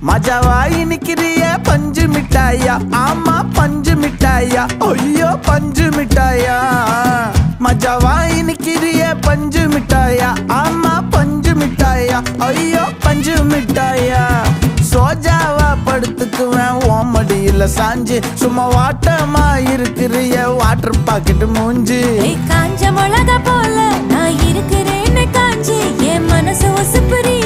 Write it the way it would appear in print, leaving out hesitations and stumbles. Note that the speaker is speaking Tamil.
மஜாவாய் நிக்கிறிய பஞ்சு மிட்டாயா, ஆமா பஞ்சு மிட்டாயா, ஐயோ பஞ்சு மிட்டாயா. மஜாவாய் நிக்கிறிய பஞ்சு மிட்டாயா, ஆமா பஞ்சு மிட்டாயா, ஐயோ பஞ்சு மிட்டாயா. சோஜாவா படுத்துக்குவேன் ஓமடியில சாஞ்சு, சும்மா வாட்டமா இருக்கிறிய வாட்டர் பாக்கெட் மூஞ்சி. காஞ்ச மிளகா போல நான் இருக்கிறேன்னு காஞ்சி என் மனசு ஒசுப்புரிய